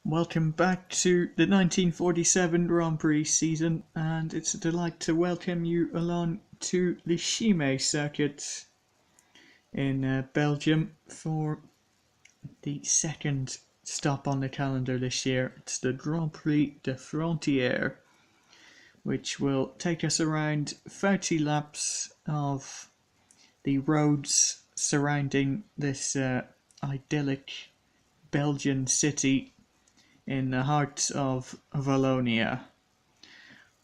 Welcome back to the 1947 Grand Prix season, and it's a delight to welcome you along to the Chimay circuit in Belgium for the second stop on the calendar this year. It's the Grand Prix de Frontières, which will take us around 30 laps of the roads surrounding this idyllic Belgian city in the heart of Wallonia.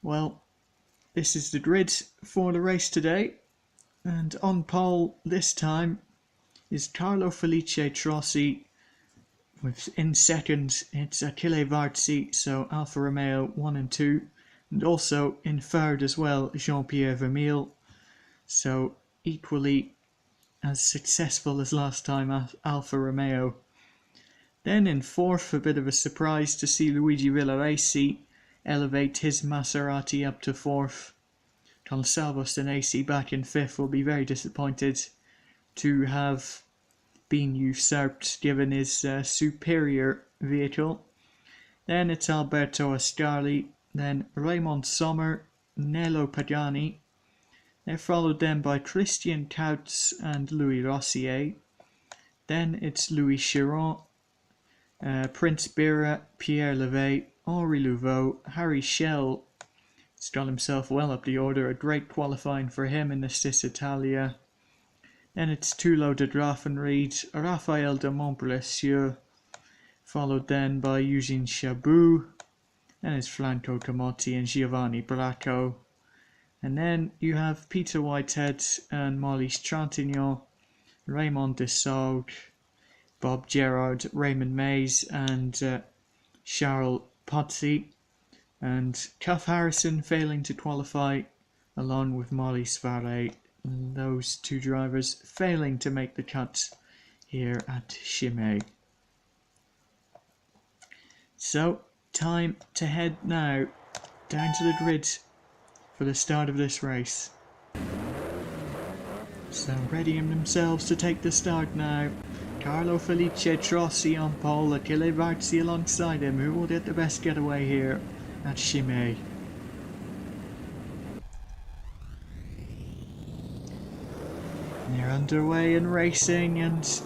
Well, this is the grid for the race today, and on pole this time is Carlo Felice Trossi. In second it's Achille Varzi, so Alfa Romeo 1 and 2, and also in third as well Jean-Pierre Vermeulen, so equally as successful as last time Alfa Romeo. Then in fourth, a bit of a surprise to see Luigi Villaresi elevate his Maserati up to fourth. Gonçalves Senesi back in fifth will be very disappointed to have been usurped given his superior vehicle. Then it's Alberto Ascari, then Raymond Sommer, Nello Pagani. They're followed then by Christian Kautz and Louis Rossier. Then it's Louis Chiron, Prince Bira, Pierre Levet, Henri Louveau, Harry Schell. He's got himself well up the order, a great qualifying for him in the Cis Italia. Then it's Thulo de Graffenried, Raphael de Montbressieux, followed then by Eugene Chabot. Then it's Franco Camotti and Giovanni Bracco. And then you have Peter Whitehead and Maurice Trintignant, Raymond Desaulles, Bob Gerard, Raymond Mays and Charles Pozzi, and Cuff Harrison failing to qualify along with Maurice Varret. Those two drivers failing to make the cut here at Chimay. So time to head now down to the grid for the start of this race. So readying themselves to take the start now. Carlo Felice Trossi on pole, Achille Varzi alongside him. Who will get the best getaway here at Chimay? They're underway and racing, and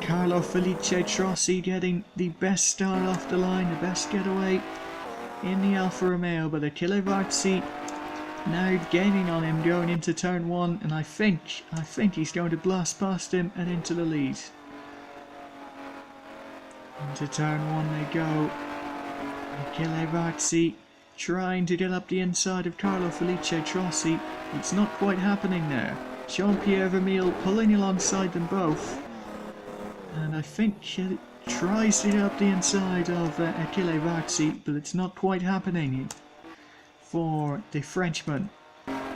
Carlo Felice Trossi getting the best start off the line, the best getaway in the Alfa Romeo, but Achille Varzi now gaining on him going into turn 1, and I think he's going to blast past him and into the lead. Into turn 1 they go. Achille Varzi trying to get up the inside of Carlo Felice Trossi. It's not quite happening there. Jean-Pierre Vermeulen pulling alongside them both. And I think he tries to get up the inside of Achille Varzi, but it's not quite happening for the Frenchman.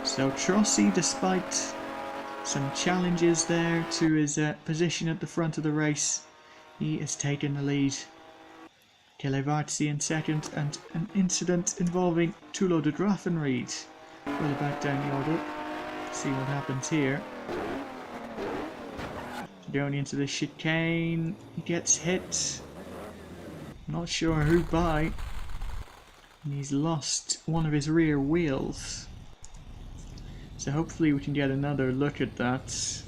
So Trossi, despite some challenges there to his position at the front of the race, he has taken the lead. Achille Varzi in second, and an incident involving Thulo de Graffenried will back down the order. See what happens here. Going into the chicane, he gets hit. Not sure who by. And he's lost one of his rear wheels. So hopefully we can get another look at that.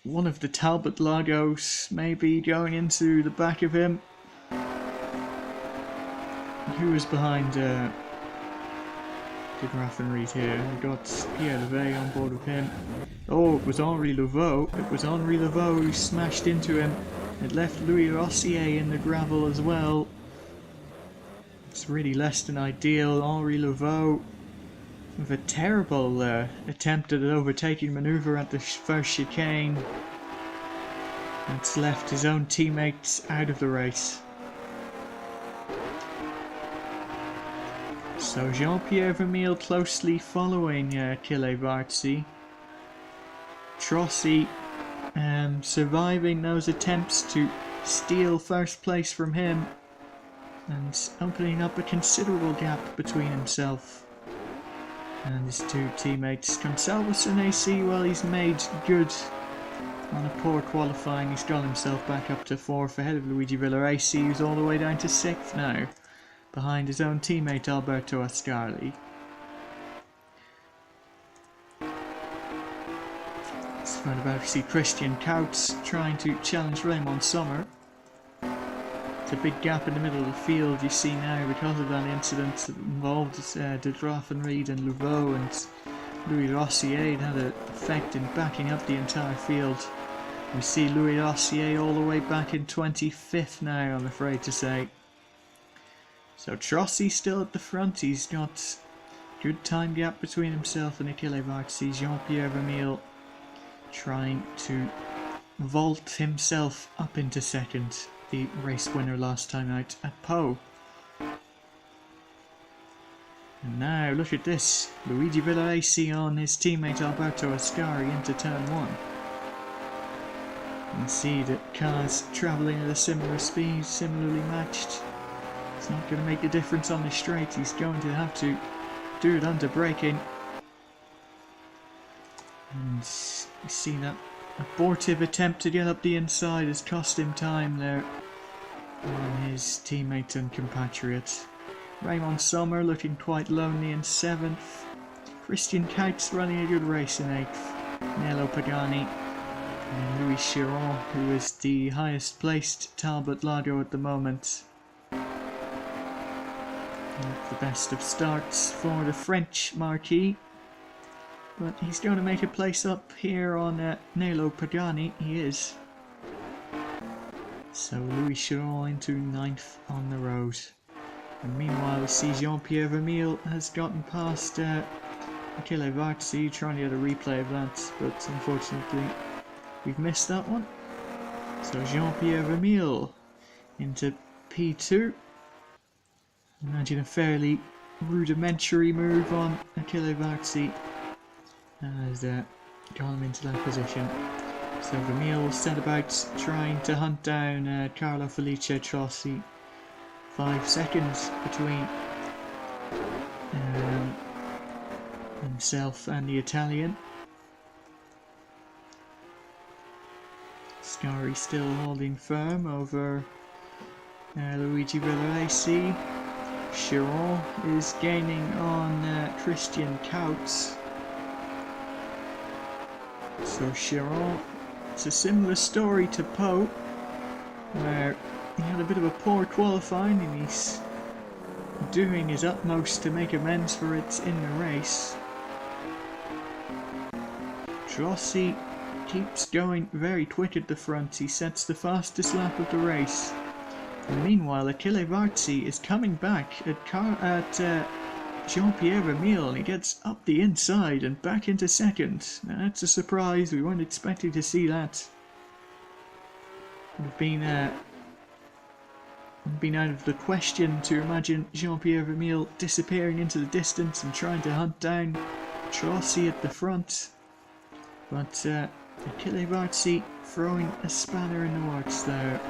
One of the Talbot logos maybe going into the back of him. Who was behind the Graffenried here? We got Pierre Levet on board with him. Oh, it was Henri Louveau. It was Henri Louveau who smashed into him. It left Louis Rossier in the gravel as well. It's really less than ideal. Henri Louveau with a terrible attempt at an overtaking manoeuvre at the first chicane. It's left his own teammates out of the race. So Jean-Pierre Vermeulen closely following Achille Varzi. Trossi surviving those attempts to steal first place from him and opening up a considerable gap between himself and his two teammates. Gonçalves Senesi, well, he's made good On a poor qualifying, he's got himself back up to 4th ahead of Luigi Villaraci, who's all the way down to 6th now, behind his own teammate Alberto Ascari. It's right about to see Christian Couts trying to challenge Raymond Sommer. It's a big gap in the middle of the field you see now because of that incident that involved De Graffenried and Louveau and Louis Rossier. It had an effect in backing up the entire field. We see Louis Rossier all the way back in 25th now, I'm afraid to say. So Trossi still at the front. He's got good time gap between himself and Achille Varzi. Jean-Pierre Vermeil trying to vault himself up into second. The race winner last time out at Pau. And now look at this. Luigi Villaraci on his teammate Alberto Ascari into turn 1. You can see that cars travelling at a similar speed, similarly matched. It's not going to make a difference on the straight. He's going to have to do it under braking. And you see that abortive attempt to get up the inside has cost him time there on his teammate and compatriot. Raymond Sommer looking quite lonely in 7th. Christian Couts running a good race in 8th. Nello Pagani and Louis Chiron, who is the highest placed Talbot Lago at the moment. Not the best of starts for the French marquis. But he's going to make a place up here on Nello Pagani. He is. So Louis Chiron into 9th on the road. And meanwhile we see Jean-Pierre Vermeil has gotten past Achille Varzi, trying to get a replay of that, but unfortunately we've missed that one. So Jean-Pierre Vermeil into P2. Imagine a fairly rudimentary move on Achille Varzi has got him into that position. So Vermeil set about trying to hunt down Carlo Felice Trossi. 5 seconds between himself and the Italian. Ascari still holding firm over Luigi Villaraci. Chiron is gaining on Christian Couts. So Chiron, it's a similar story to Pau, where he had a bit of a poor qualifying and he's doing his utmost to make amends for it in the race. Trossi keeps going very quick at the front. He sets the fastest lap of the race. And meanwhile, Achille Varzi is coming back at Jean-Pierre Vermeil, and he gets up the inside and back into second. Now that's a surprise. We weren't expecting to see that. Would have been out of the question to imagine Jean-Pierre Vermeil disappearing into the distance and trying to hunt down Trossi at the front. But Achille Varzi throwing a spanner in the works there.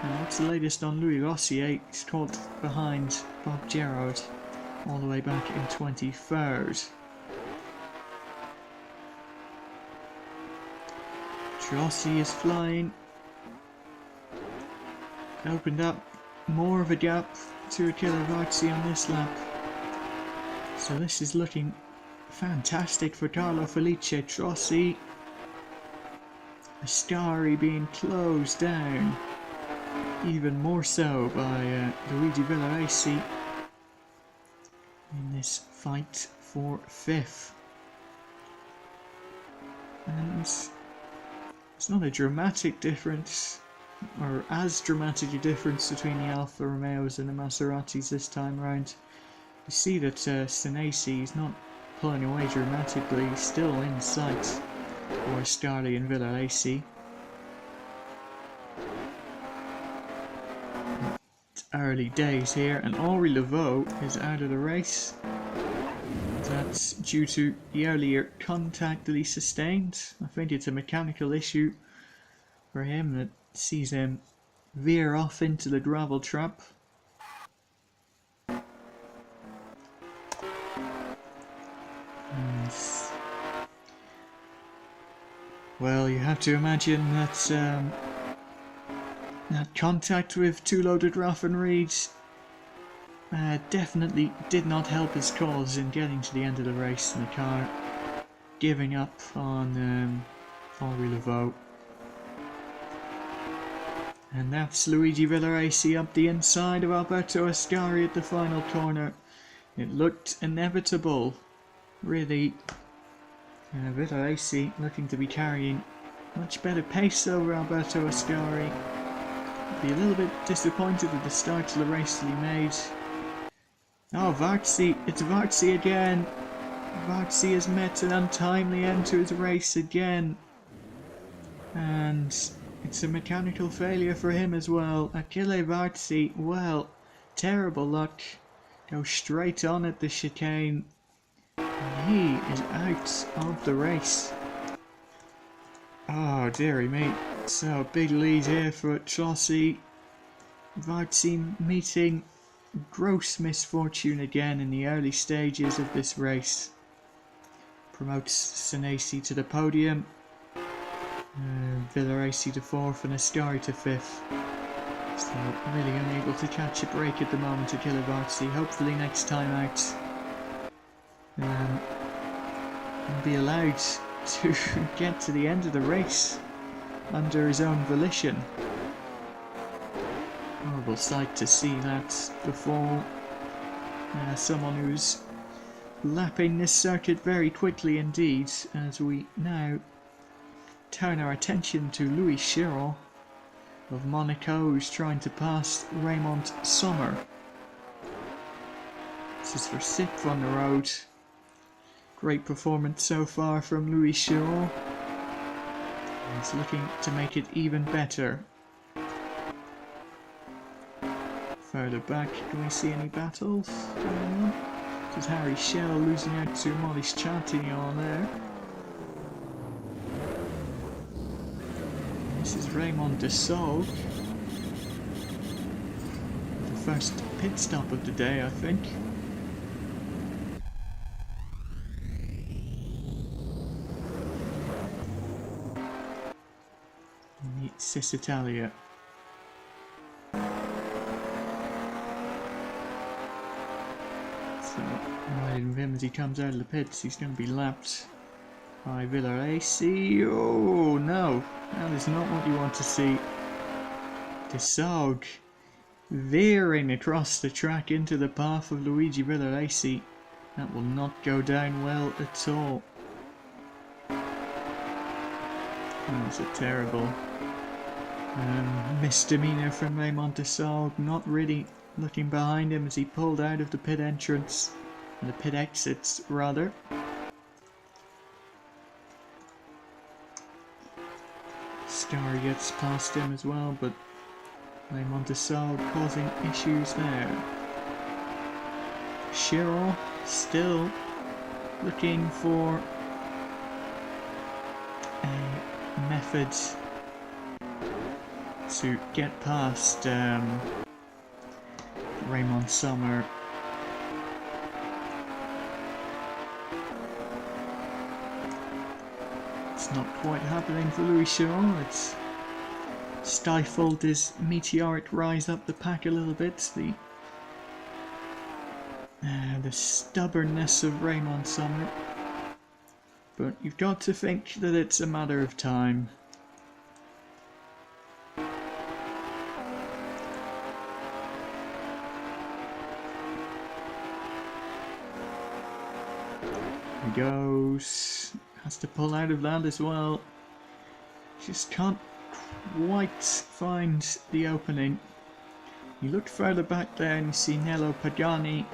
And what's the latest on Louis Rossier? He's caught behind Bob Gerard all the way back in 23rd. Trossi is flying. Opened up more of a gap to Achille Varzi on this lap. So this is looking fantastic for Carlo Felice Trossi. Ascari being closed down even more so by Luigi Villaraci in this fight for 5th. And it's not a dramatic difference, or as dramatic a difference between the Alfa Romeos and the Maseratis this time round. You see that Senesi is not pulling away dramatically, he's still in sight for Ascari and Villaraci. It's early days here, and Henri Laveau is out of the race. That's due to the earlier contact that he sustained. I think it's a mechanical issue for him that sees him veer off into the gravel trap. And Well, you have to imagine that that contact with two loaded Reeds definitely did not help his cause in getting to the end of the race, and the car giving up on Henri Laveau. And that's Luigi Villaraci up the inside of Alberto Ascari at the final corner. It looked inevitable, really. Villaraci looking to be carrying much better pace over Alberto Ascari. Be a little bit disappointed at the start of the race that he made. Oh, Varzi, it's Varzi again. Varzi has met an untimely end to his race again. And it's a mechanical failure for him as well. Achille Varzi, well, terrible luck. Goes straight on at the chicane. And he is out of the race. Oh, dearie me. So, big lead here for Chelsea. Varzi meeting gross misfortune again in the early stages of this race. Promotes Senesi to the podium. Villaraci to 4th and Ascari to 5th. So really unable to catch a break at the moment to Achille Varzi. Hopefully next time out he'll be allowed to get to the end of the race under his own volition. Horrible sight to see that before someone who's lapping this circuit very quickly indeed, as we now turn our attention to Louis Chiron of Monaco, who's trying to pass Raymond Sommer. This is for 6th on the road. Great performance so far from Louis Chiron. He's looking to make it even better. Further back, can we see any battles going on? This is Harry Schell losing out to Maurice Chatillon there. This is Raymond Desaulles. The first pit stop of the day, I think. Meet Cisitalia. So, right in him as he comes out of the pits, he's going to be lapped by Villaraci. Oh no, that is not what you want to see. Desaulles veering across the track into the path of Luigi Villaraci. That will not go down well at all. That was a terrible misdemeanor from Raymond Desaulles, not really looking behind him as he pulled out of the pit entrance, and the pit exits rather. Ascari gets past him as well, but Raymond Desaulles causing issues there. Chiron still looking for a method to get past Raymond Sommer. It's not quite happening for Louis Chiron. It's stifled his meteoric rise up the pack a little bit. The stubbornness of Raymond Sommer. But you've got to think that it's a matter of time. He goes, has to pull out of that as well. Just can't quite find the opening. You look further back there and you see Nello Pagani.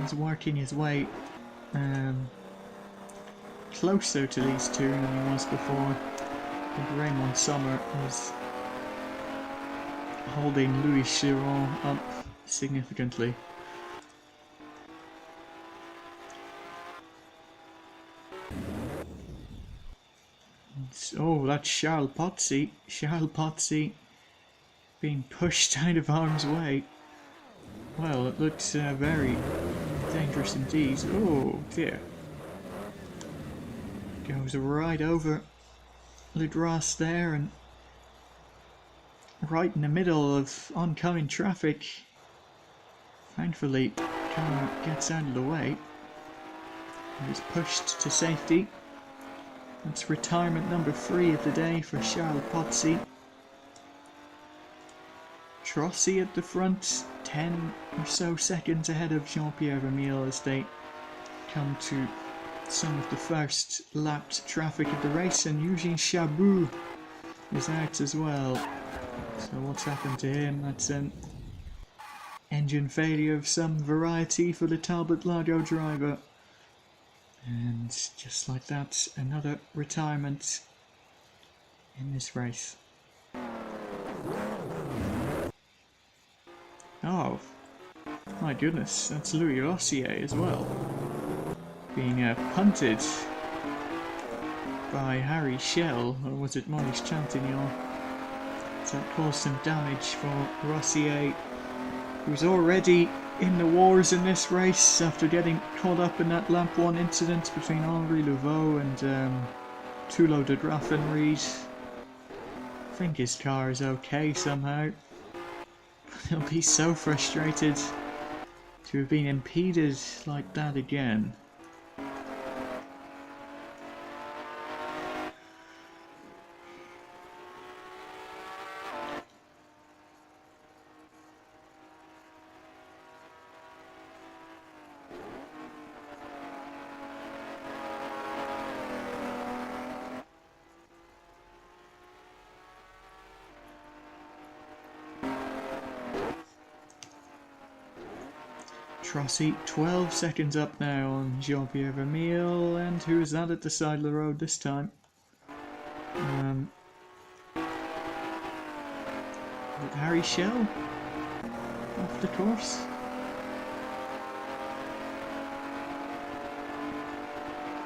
He's working his way closer to these two than he was before. I think Raymond Sommer is holding Louis Chiron up significantly. Oh, that's Charles Pozzi. Charles Pozzi being pushed out of harm's way. Well, it looks very dangerous indeed. Oh dear. Goes right over Le Gras there, and right in the middle of oncoming traffic. Thankfully, car gets out of the way. He's pushed to safety. That's retirement number 3 of the day for Charles Pozzi. Trossi at the front, 10 or so seconds ahead of Jean-Pierre Vermeulen as they come to some of the first lapped traffic of the race, and Eugene Chabot is out as well. So what's happened to him? That's an engine failure of some variety for the Talbot Lago driver. And just like that, another retirement in this race. Oh, my goodness, that's Louis Rossier as well. Being punted by Harry Schell, or was it Maurice Chantignon? So that caused some damage for Rossier, who's already in the wars in this race after getting caught up in that lap 1 incident between Henri Laveau and Thulo de Graffenried. I think his car is okay somehow. He'll be so frustrated to have been impeded like that again. Trossi 12 seconds up now on Jean-Pierre Vermeulen, and who is that at the side of the road this time? With Harry Schell off the course?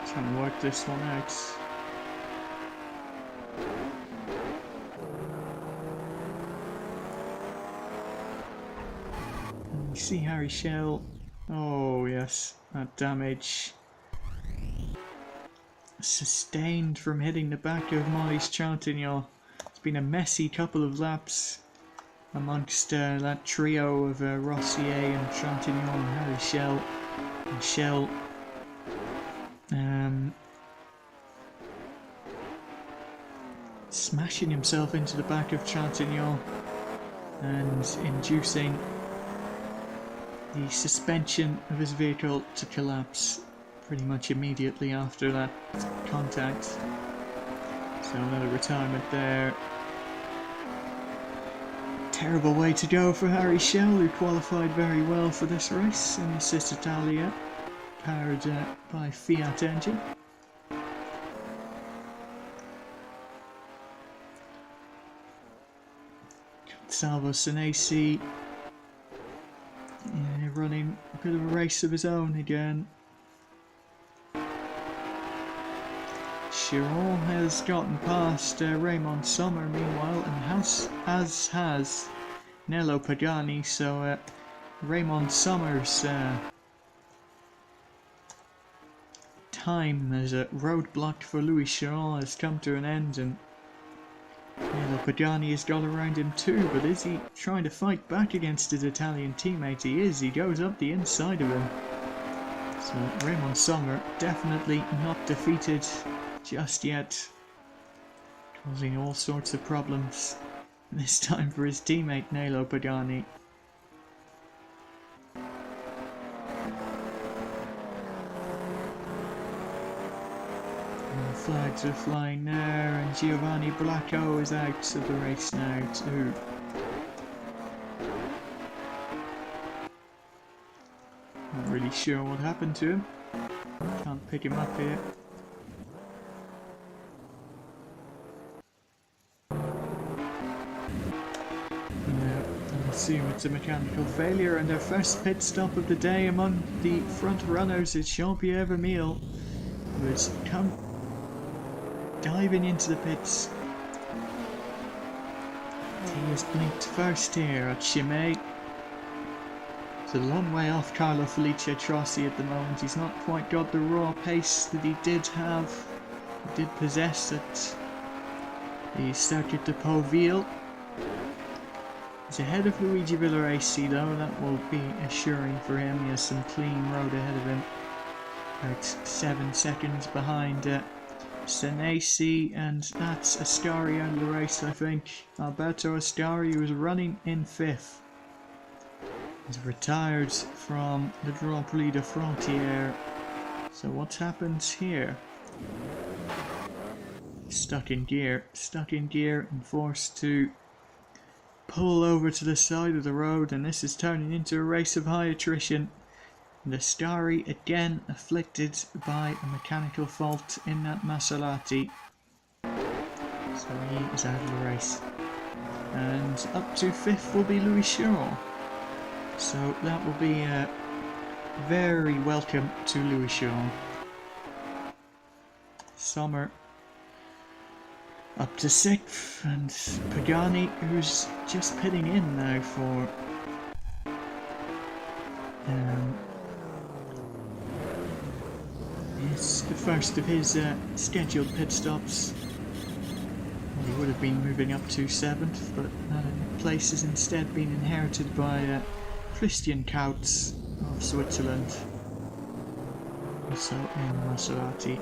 Trying to work this one out. And we see Harry Schell. Oh yes, that damage sustained from hitting the back of Maurice Chantignon. It's been a messy couple of laps amongst that trio of Rossier and Chantignon and Harry Schell. And Schell smashing himself into the back of Chantignon and inducing the suspension of his vehicle to collapse pretty much immediately after that contact. So another retirement there. Terrible way to go for Harry Schell, who qualified very well for this race in the Cis Italia, powered by Fiat engine. Salvo Senesi running a bit of a race of his own again. Chiron has gotten past Raymond Sommer meanwhile, and as has Nello Pagani, so Raymond Sommer's time as a roadblock for Louis Chiron has come to an end, and Nello Pagani has got around him too, but is he trying to fight back against his Italian teammate? He is. He goes up the inside of him. So Raymond Sommer definitely not defeated just yet, causing all sorts of problems, this time for his teammate Nello Pagani. And the flags are flying there, and Giovanni Blacco is out of the race now too. Not really sure what happened to him. Can't pick him up here. I assume it's a mechanical failure, and their first pit stop of the day among the front runners is Jean-Pierre Vermeulen, who has come diving into the pits. He has blinked first here at Chimay. He's a long way off Carlo Felice Trossi at the moment. He's not quite got the raw pace that he did have, he did possess at the Circuit de Pauville. He's ahead of Luigi Villaraci though, that will be assuring for him. He has some clean road ahead of him. About 7 seconds behind Senesi, and that's Ascari out of the race, I think. Alberto Ascari, who was running in 5th. He's retired from the Grand Prix de Frontières. So what happens here? Stuck in gear and forced to pull over to the side of the road, and this is turning into a race of high attrition. And Ascari again afflicted by a mechanical fault in that Maserati. So he is out of the race. And up to 5th will be Louis Chiron. So that will be very welcome to Louis Chiron. Sommer up to 6th, and Pagani, who's just pitting in now for it's the first of his scheduled pit stops. Well, he would have been moving up to 7th, but place has instead been inherited by Christian Kautz of Switzerland, also in Maserati.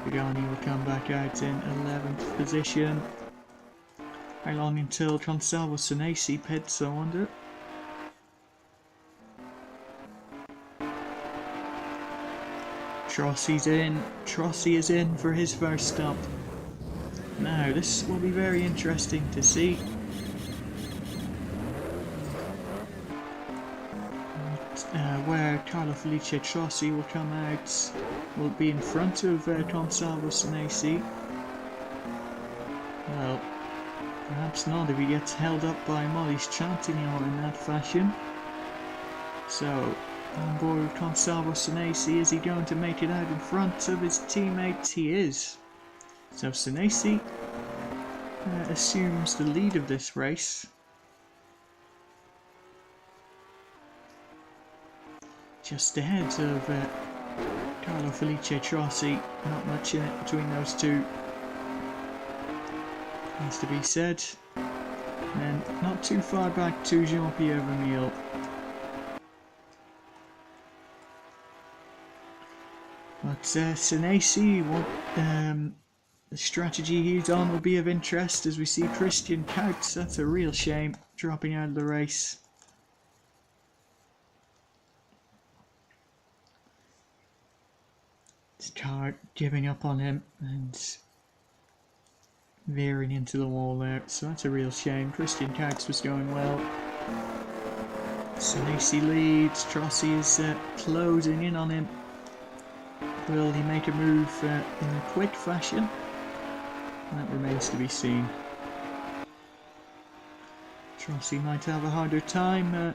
Pagani will come back out in 11th position. How long until Consalvo Senesi pits, I wonder? Trossi's in. Trossi is in for his first stop. Now, this will be very interesting to see. Where Carlo Felice Trossi will come out, will be in front of Consalvo Senesi. Well, perhaps not if he gets held up by Molly's Chantignon in that fashion. So, on board with Consalvo Senesi, is he going to make it out in front of his teammates? He is. So Senesi assumes the lead of this race. Just ahead of Carlo Felice Trossi, not much in it between those two, needs to be said. And not too far back to Jean-Pierre Vermeil. But Senesi, the strategy he's on will be of interest as we see Christian Kautz. That's a real shame, dropping out of the race. His car giving up on him and veering into the wall there, so that's a real shame. Christian Kautz was going well. Senesi leads, Trossi is closing in on him. Will he make a move in a quick fashion? That remains to be seen. Trossi might have a harder time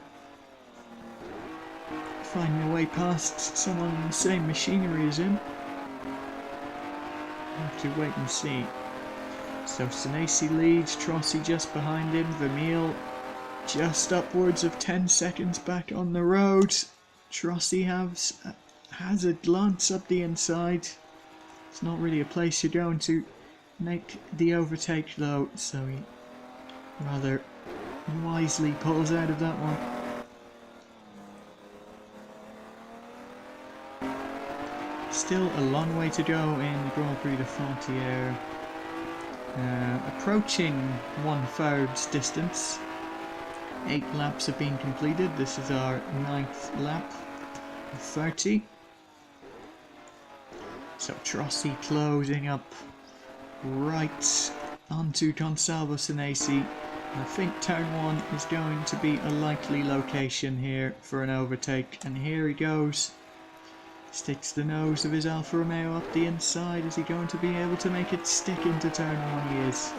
finding a way past someone in the same machinery as him. Have to wait and see. So Senesi leads, Trossi just behind him, Vermeil just upwards of 10 seconds back on the road. Trossi has a glance up the inside. It's not really a place you're going to make the overtake though, so he rather wisely pulls out of that one. Still a long way to go in the Grand Prix de Frontières. Approaching 1/3 distance. 8 laps have been completed. This is our 9th lap of 30. So Trossi closing up right onto Consalvo Senesi. I think turn 1 is going to be a likely location here for an overtake, and here he goes. Sticks the nose of his Alfa Romeo up the inside. Is he going to be able to make it stick into turn 1? He is.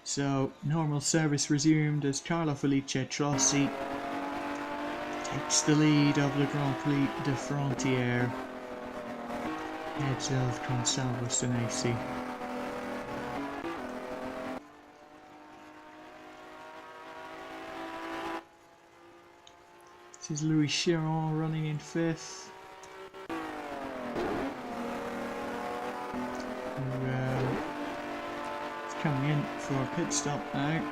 So normal service resumed as Carlo Felice Trossi takes the lead of the Grand Prix de Frontières. Heads of Consalvo Senesi. This is Louis Chiron running in 5th. for a pit stop now.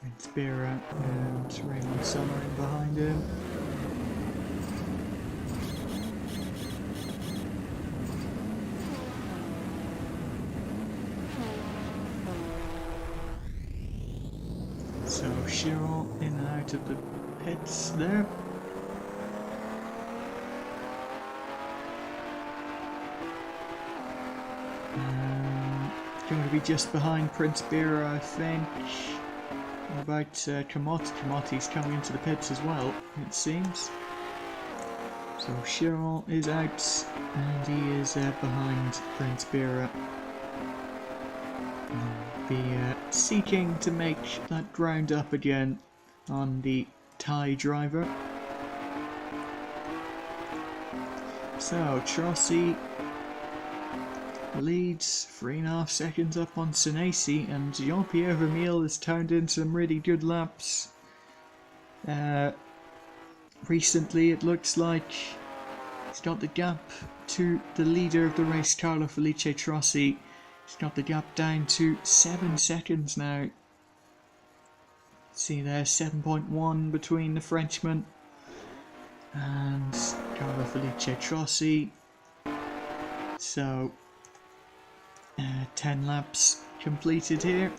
It's Bera and Raymond Summer in behind him. So Chiron in and out of the pits there. Going to be just behind Prince Bera, I think. What about Kamotti? Kamotti's coming into the pits as well, it seems. So Chiron is out and he is behind Prince Bera. Be seeking to make that ground up again on the Thai driver. So Trossi leads 3.5 seconds up on Senesi, and Jean-Pierre Vermeil has turned in some really good laps. Recently it looks like he's got the gap to the leader of the race, Carlo Felice Trossi. He's got the gap down to 7 seconds now. See there, 7.1 between the Frenchman and Carlo Felice Trossi. So 10 laps completed here.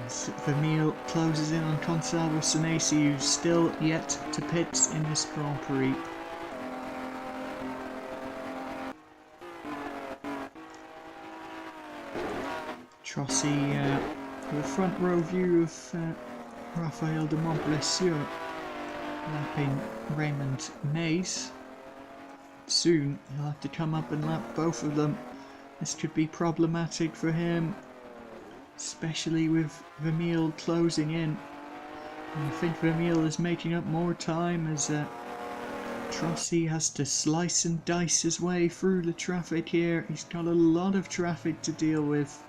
As Vermeil closes in on Consalvo Senesi, who's still yet to pit in this Grand Prix. Trossi with a front row view of Raphael de Montblessieux lapping Raymond Mays. Soon he'll have to come up and lap both of them. This could be problematic for him, especially with Vermeil closing in. And I think Vermeil is making up more time as Trossi has to slice and dice his way through the traffic here. He's got a lot of traffic to deal with.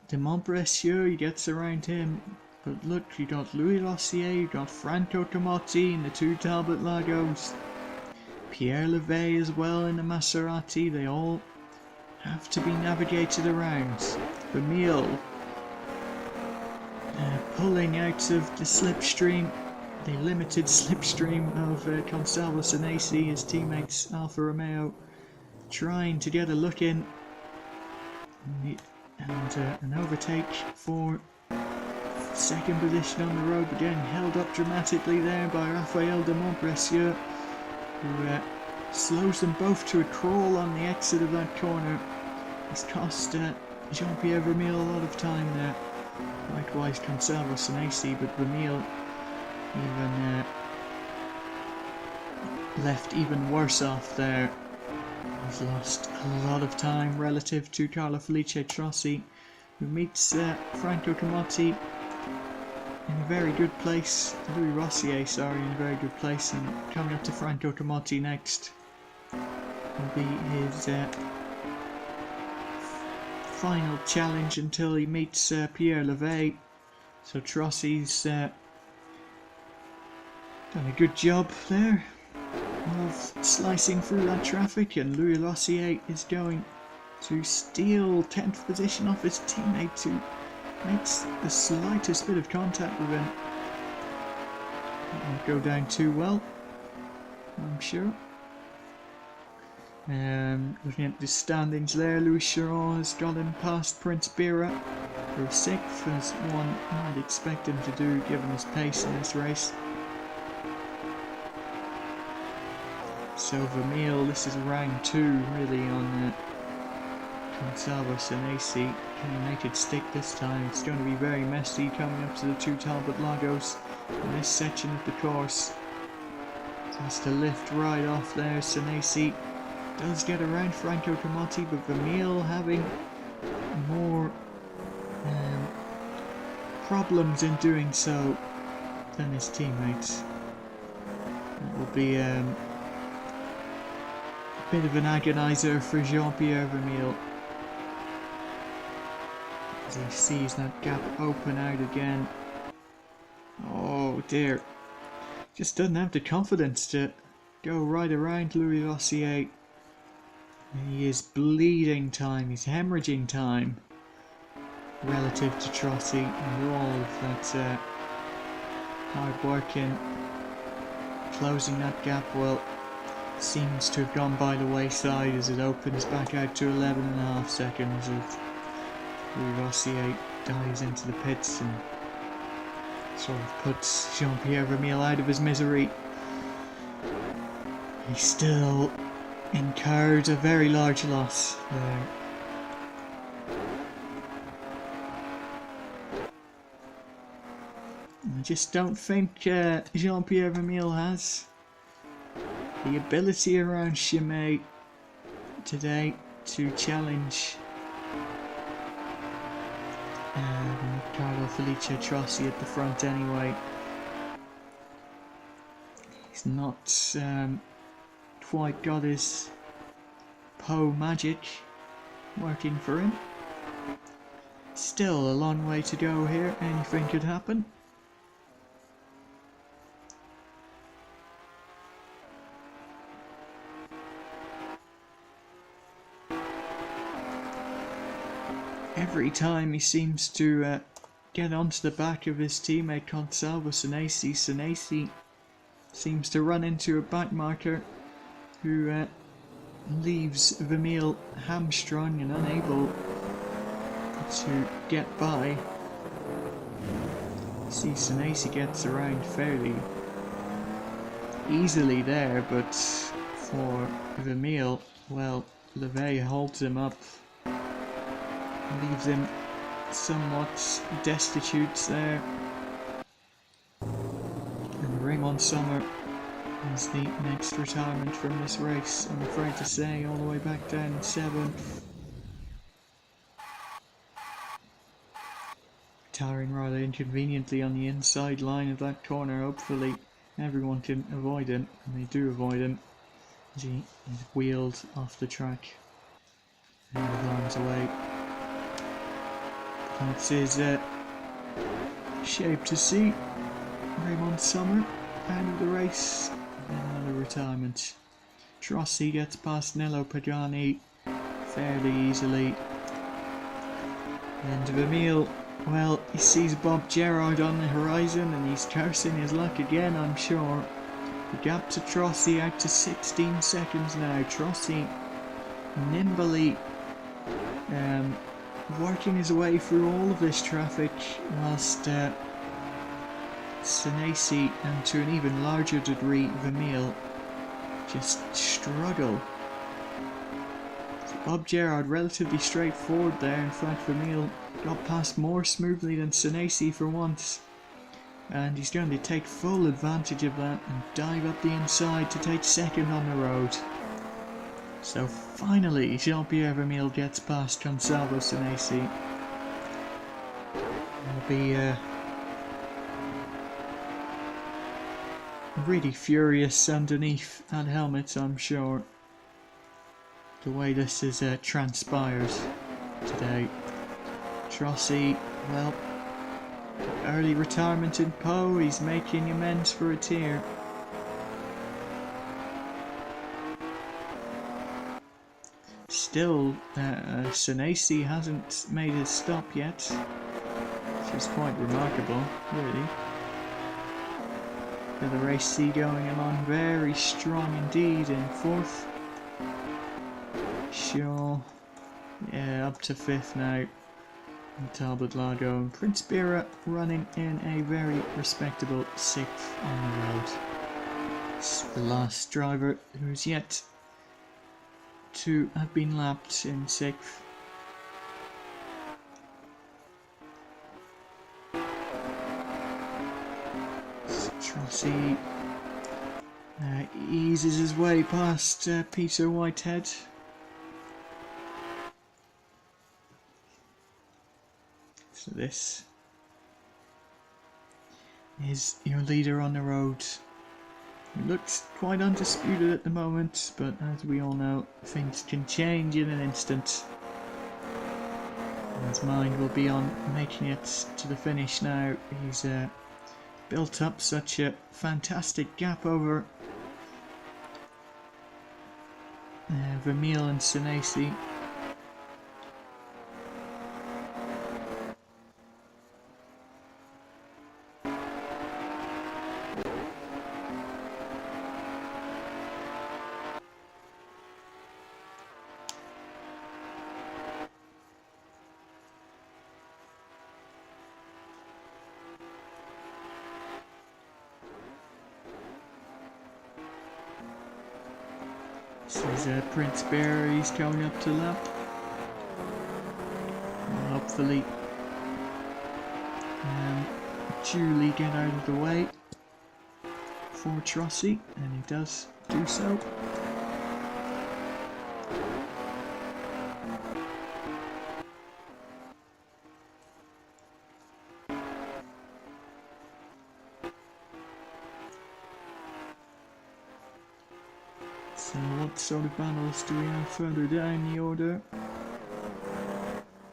De Montblessieux, he gets around him. But look, you got Louis Rossier, you got Franco Camotti in the 2 Talbot Lagos. Pierre Levey as well in the Maserati. They all have to be navigated around. Vermeil pulling out of the slipstream, the limited slipstream of Consalvo Senesi, his teammates Alfa Romeo, trying to get a look in. And an overtake for second position on the road, but getting held up dramatically there by Raphael de Montblessieux, who slows them both to a crawl on the exit of that corner. It's cost Jean-Pierre Vermeil a lot of time there. Likewise Consalvo Senesi, but Vermeil even left even worse off there. He's lost a lot of time relative to Carlo Felice Trossi, who meets Franco Camotti in a very good place. Louis Rossier, sorry, in a very good place, and coming up to Franco Camotti next will be his final challenge until he meets Pierre Levey. So Trossi's done a good job there of slicing through that traffic, and Louis Rossier is going to steal 10th position off his teammate who makes the slightest bit of contact with him. That won't go down too well, I'm sure. Looking at the standings there, Louis Chiron has gotten past Prince Bera for 6th, as one might expect him to do given his pace in this race. So Vermeil, this is round 2 really on Consalvo Senesi. Can he make it stick this time? It's going to be very messy coming up to the 2 Talbot Lagos in this section of the course. So has to lift right off there. Senesi does get around Franco Camotti, but Vermeil having more problems in doing so than his teammates. It will be a bit of an agonizer for Jean-Pierre Vermeil as he sees that gap open out again. Oh dear. just doesn't have the confidence to go right around Louis Rossier. He is bleeding time, he's hemorrhaging time relative to Trossi, and all of that hard work in closing that gap, well, seems to have gone by the wayside as it opens back out to 11.5 seconds as Louis Rossier dives into the pits and sort of puts Jean-Pierre Vermeil out of his misery. He still incurred a very large loss there. I just don't think Jean-Pierre Vermeil has the ability around Chimay today to challenge Carlo Felice Trossi at the front anyway. He's not quite got his Poe magic working for him. Still a long way to go here, anything could happen. Every time he seems to get onto the back of his teammate Gonçalves Sanesi, Sanesi seems to run into a backmarker who leaves Vermeil hamstrung and unable to get by. See, Sanesi gets around fairly easily there, but for Vermeil, well, Levey holds him up, leaves him somewhat destitute there. And Raymond Sommer is the next retirement from this race, I'm afraid to say, all the way back down in 7th. Retiring rather inconveniently on the inside line of that corner. Hopefully everyone can avoid him, and they do avoid him as he is wheeled off the track and with arms away. That's his shape to see. Raymond Sommer out of the race, and another retirement. Trossi gets past Nello Pagani fairly easily, and Vermeil, well, he sees Bob Gerard on the horizon and he's cursing his luck again, I'm sure. The gap to Trossi out to 16 seconds now. Trossi nimbly working his way through all of this traffic, whilst Sanesi, and to an even larger degree Vermeil, just struggle. So Bob Gerard relatively straightforward there. In fact, Vermeil got past more smoothly than Sanesi for once, and he's going to take full advantage of that and dive up the inside to take second on the road. So finally Jean-Pierre Vermeil gets past Gonçalves Sanesi. It'll be really furious underneath that helmet, I'm sure, the way this is transpired today. Trossi, well, early retirement in Poe, he's making amends for it here. Still, Sanesi hasn't made his stop yet, which is quite remarkable, really. The race C going along very strong indeed in 4th. Shaw, yeah, up to 5th now. And Talbot Lago and Prince Bira running in a very respectable 6th on the road. It's the last driver who's yet to have been lapped in 6th. Trossi eases his way past Peter Whitehead. So this is your leader on the road. He looks quite undisputed at the moment, but as we all know, things can change in an instant. His mind will be on making it to the finish now. He's built up such a fantastic gap over Vermeil and Senesi. This is Prince Bear, he's coming up to lap. Well, hopefully Julie get out of the way for Trossi, and he does do so. So what sort of battles do we have further down the order?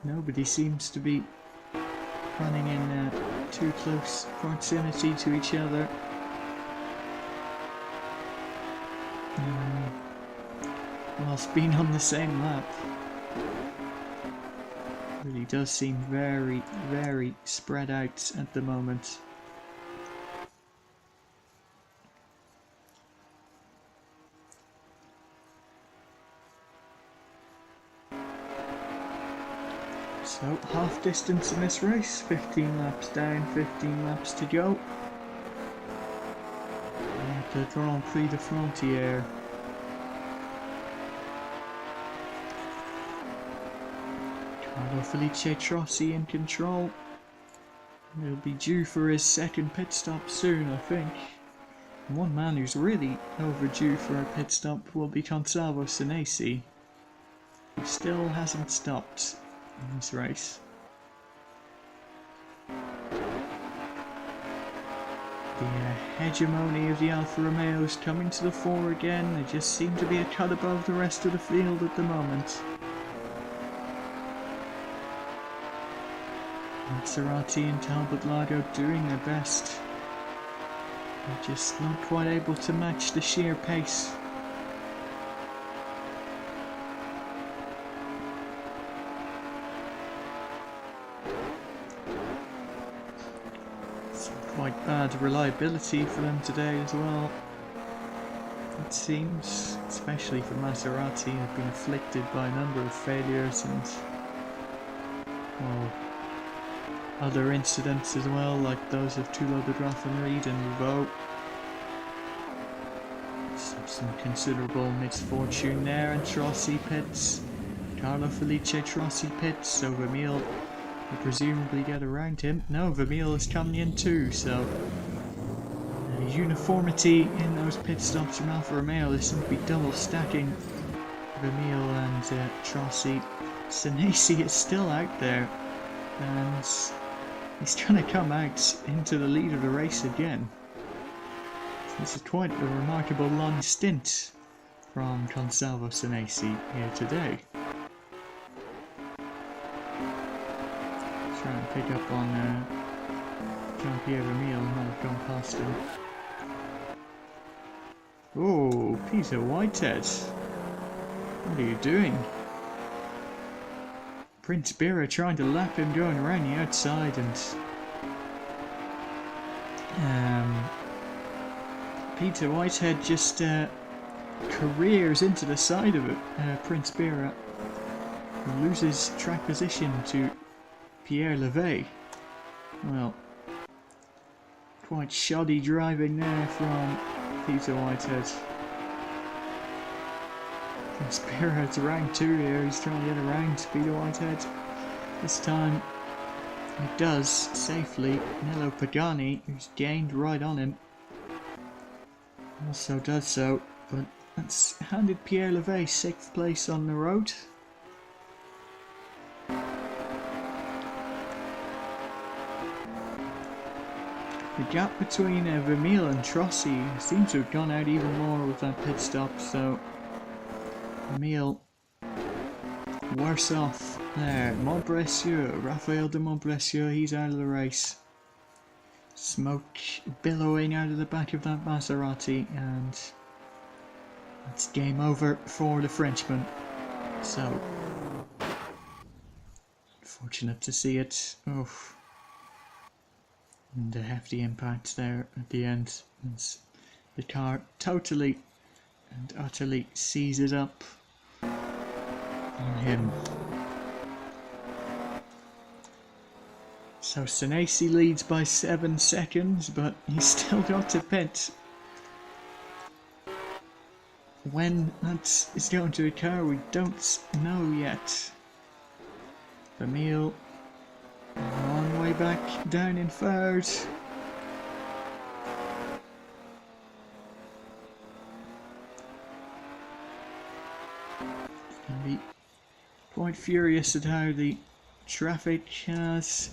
Nobody seems to be running in too close proximity to each other. Whilst being on the same lap. Really does seem very, very spread out at the moment. So, half distance in this race, 15 laps down, 15 laps to go. At the Grand Prix de Frontière. Carlo Felice Trossi in control. He'll be due for his second pit stop soon, I think. And one man who's really overdue for a pit stop will be Consalvo Senesi, who still hasn't stopped in this race. The hegemony of the Alfa Romeos coming to the fore again. They just seem to be a cut above the rest of the field at the moment. Maserati and Talbot Lago doing their best. They're just not quite able to match the sheer pace. Quite bad reliability for them today as well, it seems, especially for Maserati. Have been afflicted by a number of failures and, well, other incidents as well, like those of Toulon de Grafenried and Louveau. So some considerable misfortune there, and Trossi pits. Carlo Felice Trossi pits, so Vermeil will presumably get around him. No, Vermeil is coming in too, so uniformity in those pit stops from Alfa Romeo. They seem to be double stacking Vermeil and Trossi. Senesi is still out there, and he's trying to come out into the lead of the race again. So this is quite a remarkable long stint from Consalvo Senesi here today. Try and pick up on Jean-Pierre Vermeil, might have gone past him. Oh, Peter Whitehead, what are you doing? Prince Bearer trying to lap him going around the outside, and Peter Whitehead just careers into the side of it. Prince Bearer loses track position to Pierre Levet. Well, quite shoddy driving there from Peter Whitehead. Prince Bearer's round 2 here, he's trying to get around Peter Whitehead. This time he does safely. Nello Pagani, who's gained right on him, also does so, but that's handed Pierre Levet 6th place on the road. The gap between Vermeil and Trossi seems to have gone out even more with that pit stop, so Vermeil worse off there. Montbressieux, Raphael de Montbressieux, he's out of the race. Smoke billowing out of the back of that Maserati, and it's game over for the Frenchman. So, fortunate to see it. Oof. And a hefty impact there at the end. As the car totally and utterly seizes up on him. So Senesi leads by 7 seconds, but he's still got to pit. When that is going to occur, we don't know yet. Vermeil on way back down in third. Gonna be quite furious at how the traffic has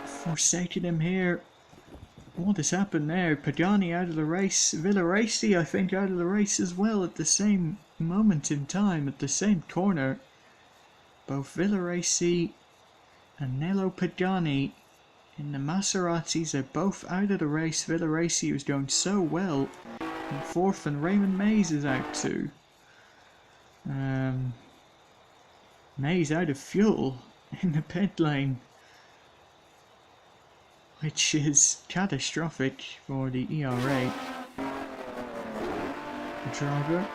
forsaken him here. What has happened there? Pagani out of the race. Villaraci, I think, out of the race as well at the same moment in time, at the same corner. Both Villaraci and Nello Pagani in the Maseratis are both out of the race. Villaraci was going so well in fourth, and Raymond Mays is out too. Mays out of fuel in the pit lane, which is catastrophic for the ERA. The driver.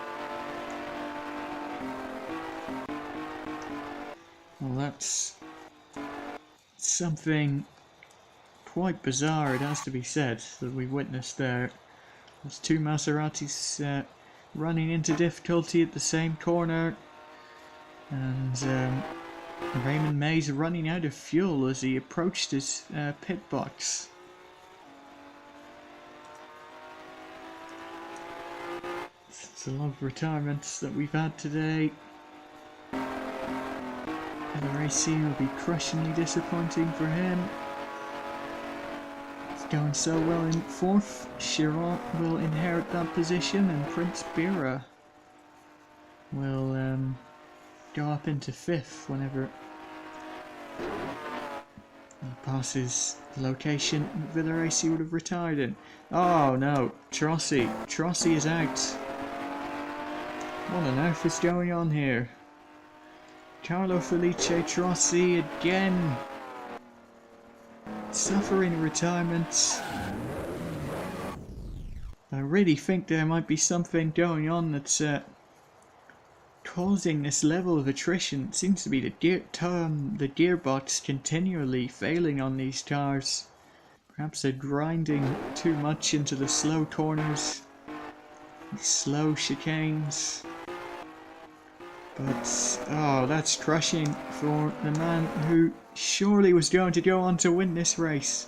Well, that's something quite bizarre, it has to be said, that we witnessed there. There's two Maseratis running into difficulty at the same corner, and Raymond Mays running out of fuel as he approached his pit box. It's a lot of retirements that we've had today. The racing will be crushingly disappointing for him. It's going so well in fourth. Chiron will inherit that position, and Prince Bira will go up into fifth whenever he passes the location Villaraci would have retired in. Oh no, Trossi. Trossi is out. What on earth is going on here? Carlo Felice Trossi again suffering retirement. I really think there might be something going on that's causing this level of attrition. It seems to be the gearbox continually failing on these cars. Perhaps they're grinding too much into the slow corners, these slow chicanes. But, oh, that's crushing for the man who surely was going to go on to win this race.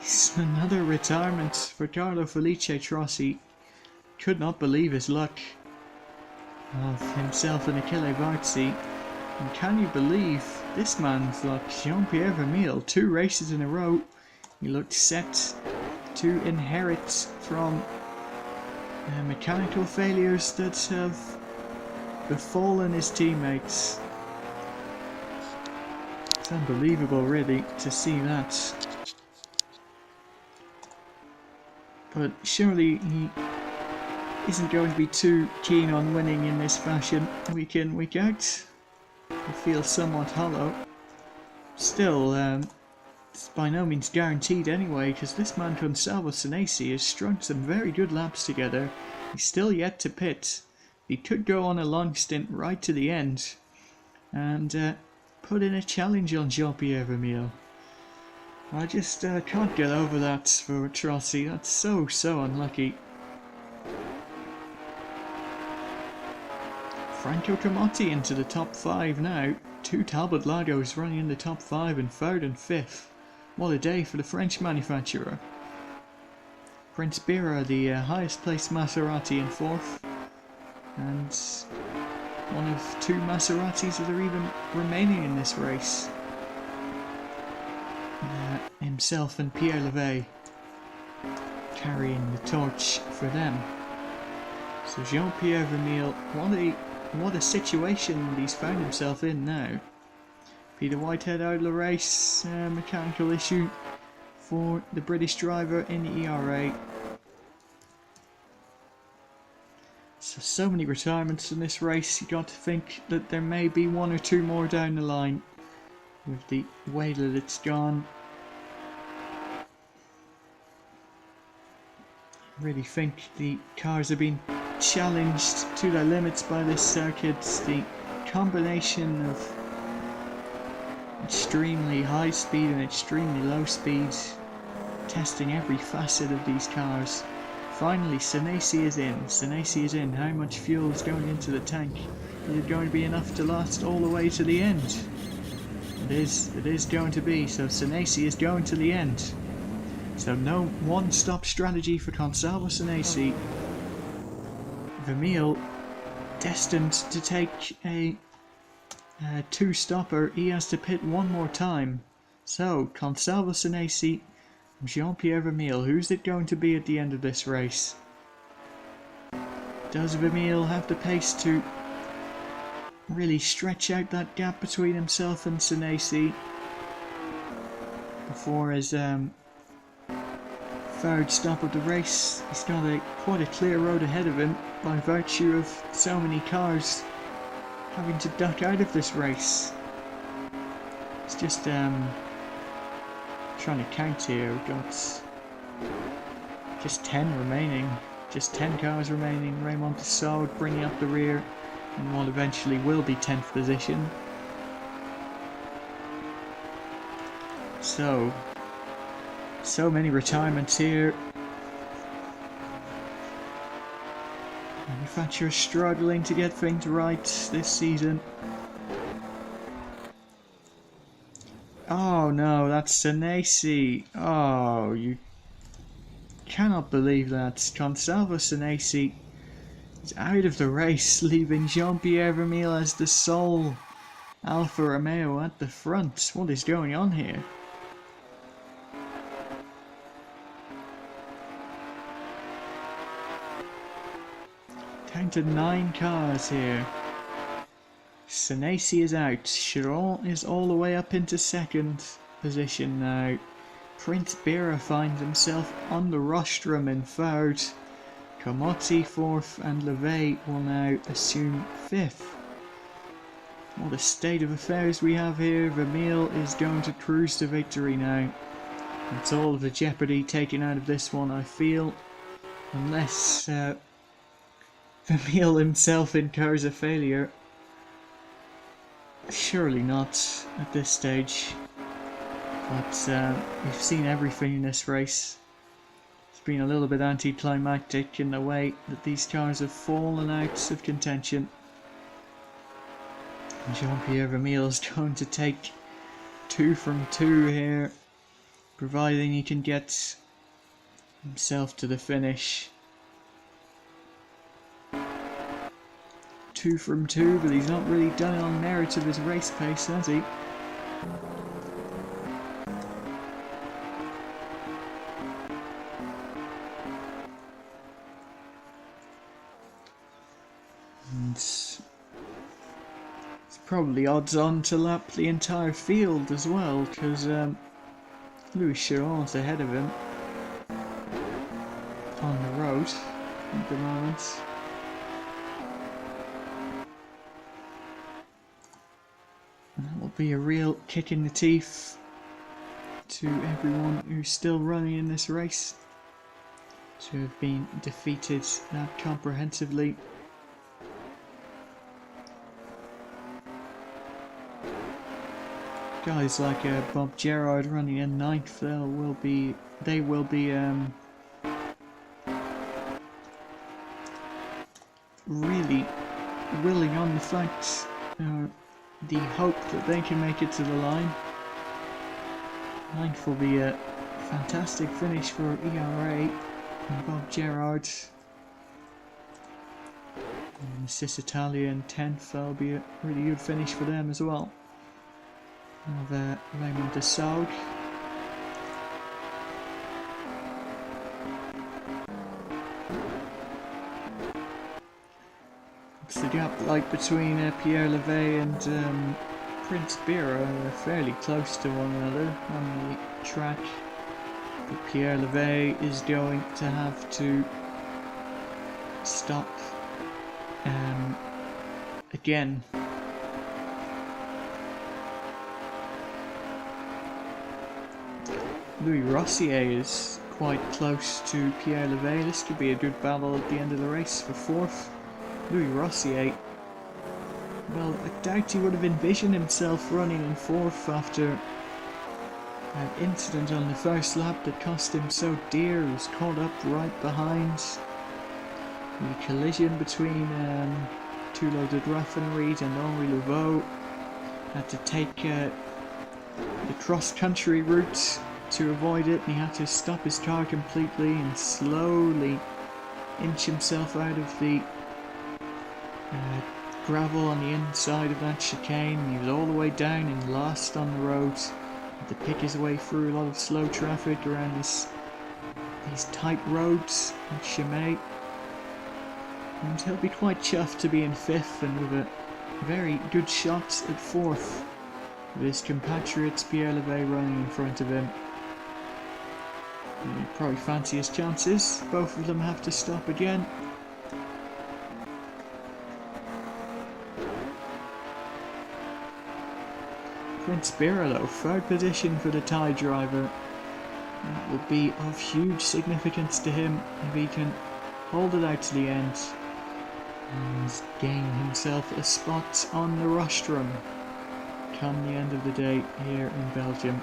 It's another retirement for Carlo Felice Trossi. Could not believe his luck of himself and Achille Varzi. And can you believe this man's luck? Jean-Pierre Vermeil, 2 races in a row. He looked set to inherit from mechanical failures that have befallen his teammates. It's unbelievable, really, to see that. But surely he isn't going to be too keen on winning in this fashion week in, week out. It feels somewhat hollow. Still, it's by no means guaranteed anyway, because this man Gonçalves Senesi has strung some very good laps together. He's still yet to pit. He could go on a long stint right to the end and put in a challenge on Jean-Pierre Vermeil. I just can't get over that for Trossi. That's so unlucky. Franco Camotti into the top 5 now. 2 Talbot Lagos running in the top 5 in 3rd and 5th. What a day for the French manufacturer. Prince Bira, the highest placed Maserati, in 4th. And one of 2 Maseratis that are even remaining in this race. Himself and Pierre Levey carrying the torch for them. So Jean-Pierre Vermeil, what a situation he's found himself in now. Peter Whitehead out of the race. Mechanical issue for the British driver in the ERA. So many retirements in this race, you got to think that there may be one or two more down the line with the way that it's gone. I really think the cars have been challenged to their limits by this circuit. The combination of extremely high speed and extremely low speed, testing every facet of these cars. Finally, Sanesi is in. Sanesi is in. How much fuel is going into the tank? Is it going to be enough to last all the way to the end? It is going to be. So Sanesi is going to the end. So no one-stop strategy for Consalvo Sanesi. Vermeil destined to take a two-stopper. He has to pit one more time. So Consalvo Sanesi, Jean-Pierre Vermeil, who's it going to be at the end of this race? Does Vermeil have the pace to really stretch out that gap between himself and Sanesi before his third stop of the race? He's got quite a clear road ahead of him by virtue of so many cars having to duck out of this race. It's just trying to count here. We've got just 10 remaining, just 10 cars remaining. Raymond Tissot bringing up the rear in what eventually will be 10th position. So many retirements here. Manufacturers struggling to get things right this season. Oh no, that's Sanesi. Oh, you cannot believe that. Consalvo Sanesi is out of the race, leaving Jean-Pierre Vermeil as the sole Alfa Romeo at the front. What is going on here? Down to 9 cars here. Sanesi is out. Chiron is all the way up into second position now. Prince Bera finds himself on the rostrum in third. Comotti fourth, and Levey will now assume fifth. What a state of affairs we have here. Vermeil is going to cruise to victory now. That's all of the jeopardy taken out of this one, I feel. Unless Vermeil himself incurs a failure. Surely not at this stage. But we've seen everything in this race. It's been a little bit anticlimactic in the way that these cars have fallen out of contention. And Jean-Pierre Vermeil is going to take 2 from 2 here, providing he can get himself to the finish. 2 from 2, but he's not really done it on merit of his race pace, has he? And it's probably odds on to lap the entire field as well, because Louis Chiron's ahead of him on the road at the moment. That will be a real kick in the teeth to everyone who's still running in this race, to have been defeated that comprehensively. Guys like Bob Gerard running in 9th, they will be really willing on the flanks. The hope that they can make it to the line. 9th will be a fantastic finish for ERA and Bob Gerard. And Sis Italia in 10th, that'll be a really good finish for them as well. Of Raymond Tissot. What's the gap like between Pierre Levey and Prince Bira are fairly close to one another on the track, but Pierre Levay is going to have to stop again. Louis Rossier is quite close to Pierre Levay. This could be a good battle at the end of the race for fourth. Louis Rossier, well, I doubt he would have envisioned himself running in fourth after an incident on the first lap that cost him so dear. He was caught up right behind the collision between two loaded raffineries, and Henri Laveau had to take the cross-country route to avoid it, and he had to stop his car completely and slowly inch himself out of the gravel on the inside of that chicane. He was all the way down and lost on the road. Had to pick his way through a lot of slow traffic around these tight roads in Chimay. And he'll be quite chuffed to be in fifth and with a very good shot at fourth, with his compatriots Pierre Levay running in front of him. He'd probably fancy his chances. Both of them have to stop again. Prince Bira, though, third position for the Thai driver. That will be of huge significance to him if he can hold it out to the end and gain himself a spot on the rostrum come the end of the day here in Belgium.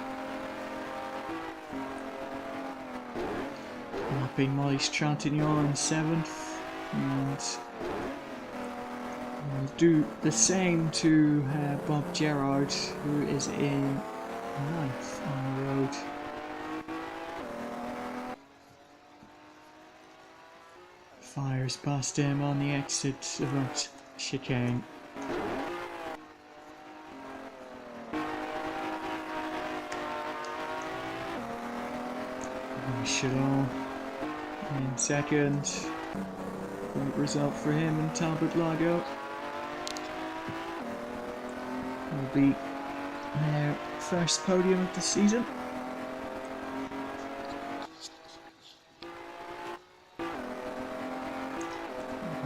Lapping Maurice Trintignant in 7th, and we'll do the same to Bob Gerard, who is in 9th on the road. Fires past him on the exit of that chicane. Chalon in second. Great result for him and Talbot Lago. Will be their first podium of the season.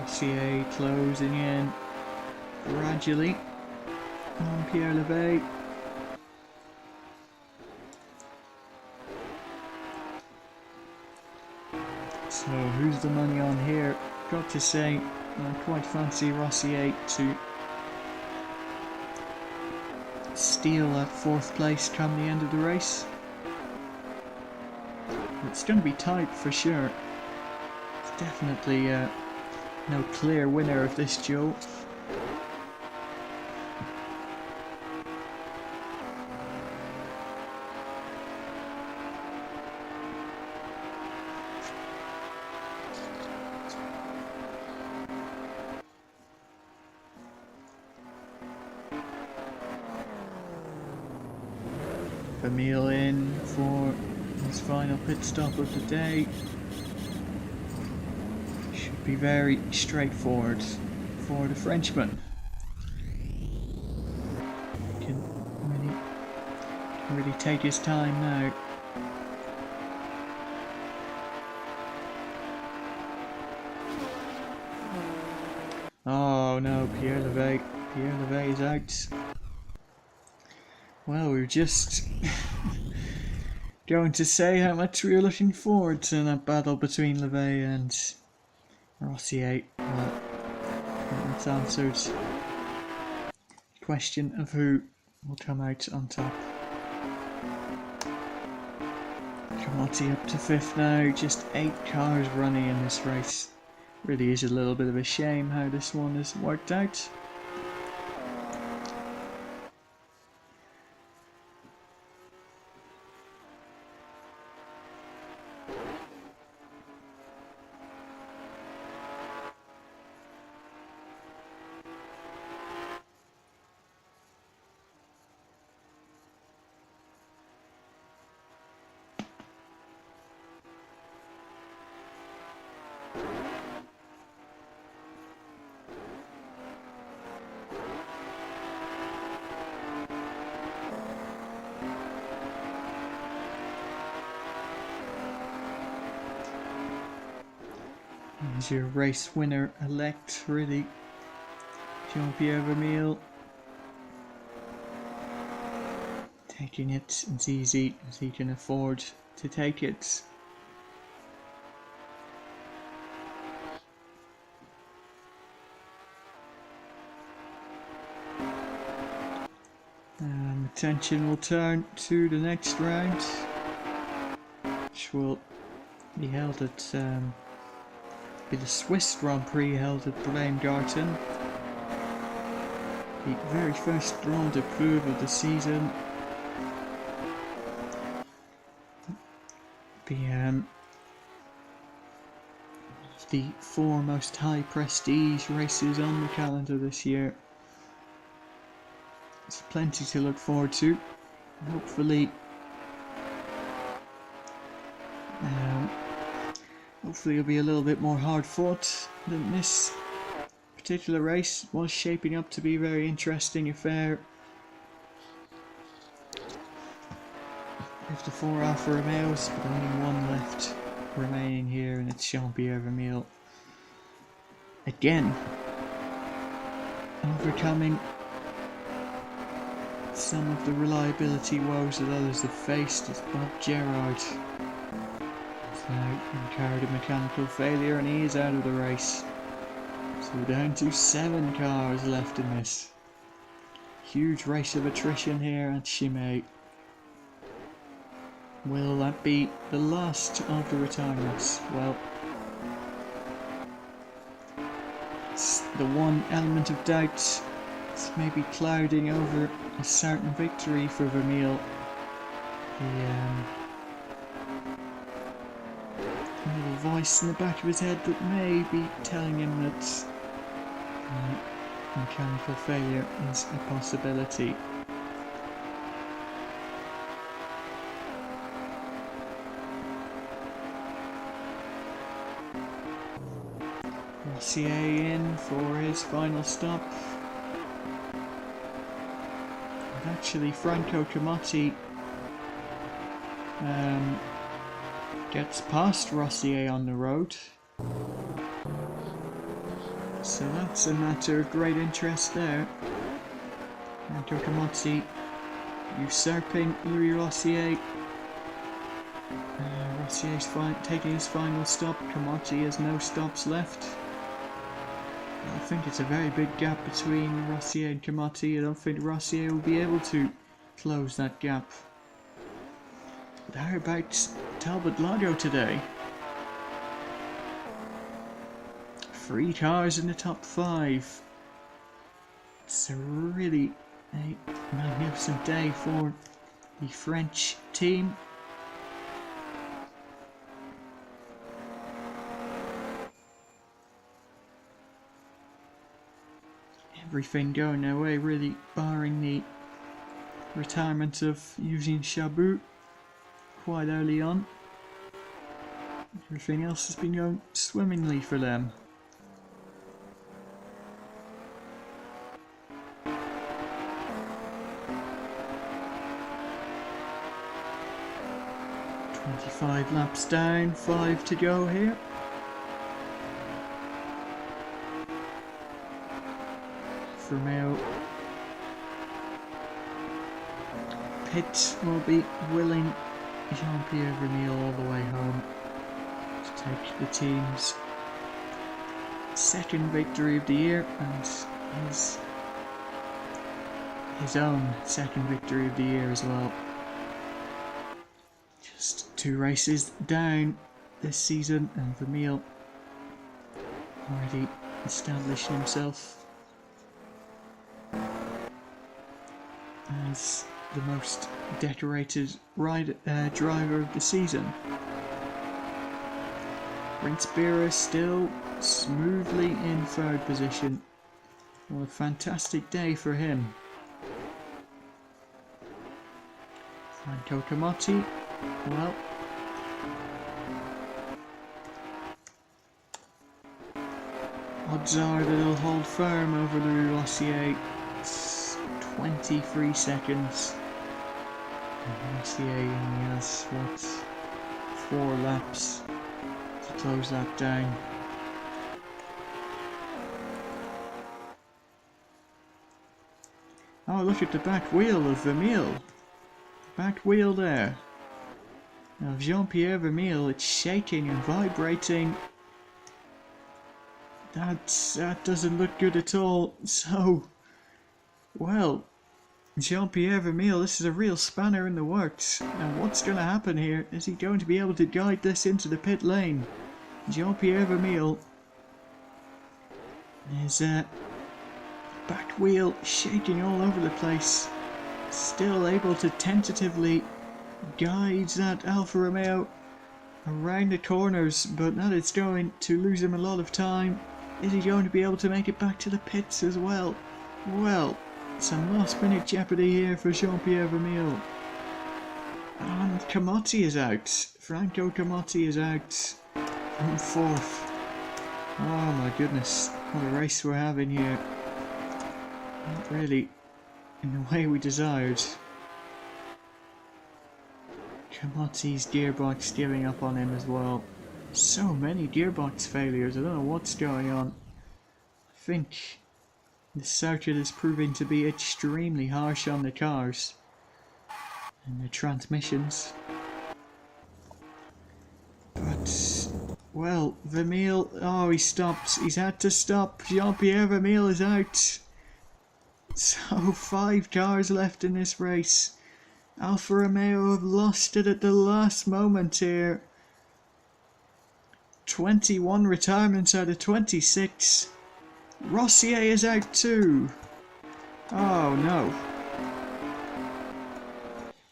CA closing in gradually on Pierre Levay. So who's the money on here? Got to say, I quite fancy Rossier to steal that fourth place come the end of the race. It's going to be tight for sure. It's definitely no clear winner of this duel. Emile in for his final pit stop of the day. Should be very straightforward for the Frenchman. Can really take his time now. Oh no, Pierre Levay is out. Well, we were just going to say how much we were looking forward to that battle between Levay and Rossier. Well, that's answered the question of who will come out on top. Commodity up to 5th now, just 8 cars running in this race. Really is a little bit of a shame how this one has worked out. He's your race winner elect, really. Jean-Pierre Vermeil. Taking it as easy as he can afford to take it. Attention will turn to the next round, which will be held at be the Swiss Grand Prix held at Bremgarten. The very first Grand Prix of the season. The four most high prestige races on the calendar this year. There's plenty to look forward to. Hopefully it'll be a little bit more hard fought than this particular race. Was shaping up to be a very interesting affair. With the four Alfa Romeos, but only one left remaining here, and it's Jean-Pierre Vermeil. Again, overcoming some of the reliability woes that others have faced is Bob Gerard. He's now incurred a mechanical failure and he is out of the race. So we're down to 7 cars left in this. Huge race of attrition here at Chimay. Will that be the last of the retirements? Well, it's the one element of doubt that's maybe clouding over a certain victory for Vermeil. The little voice in the back of his head that may be telling him that mechanical failure is a possibility. Rossier in for his final stop. And actually Franco Camotti gets past Rossier on the road. So that's a matter of great interest there. Franco Camotti usurping Louis Rossier. Rossier's taking his final stop. Camotti has no stops left. I think it's a very big gap between Rossier and Camotti. I don't think Rossier will be able to close that gap. But how about Talbot Lago today? 3 cars in the top 5. It's a really magnificent day for the French team. Everything going their way, really, barring the retirement of Eugene Chabot quite early on. Everything else has been going swimmingly for them. "25 laps down, 5 to go here." Vermeil. Pitt will be willing Jean-Pierre Vermeil all the way home to take the team's second victory of the year and his own second victory of the year as well. Just 2 races down this season, and Vermeil already established himself as the most decorated driver of the season. Prince Bira still smoothly in 3rd position. What a fantastic day for him. Franco Camotti, well, odds are that he'll hold firm over Louis Rossier. 23 seconds. And Rossier only has, 4 laps to close that down. Oh, look at the back wheel of Vermeil. Back wheel there. Of Jean-Pierre Vermeil, it's shaking and vibrating. That doesn't look good at all. So, well, Jean-Pierre Vermeil, this is a real spanner in the works. And what's going to happen here? Is he going to be able to guide this into the pit lane? Jean-Pierre Vermeil, his back wheel shaking all over the place. Still able to tentatively guide that Alfa Romeo around the corners, but that is going to lose him a lot of time. Is he going to be able to make it back to the pits as well? Well, some last minute jeopardy here for Jean-Pierre Vermeil. And Camotti is out. Franco Camotti is out from fourth. Oh my goodness, what a race we're having here. Not really in the way we desired. Camotti's gearbox giving up on him as well. So many gearbox failures, I don't know what's going on. I think the circuit is proving to be extremely harsh on the cars and the transmissions. But, well, Vermeil, oh, he stopped. He's had to stop. Jean-Pierre Vermeil is out. So 5 cars left in this race. Alfa Romeo have lost it at the last moment here. 21 retirements out of 26. Rossier is out too. Oh no.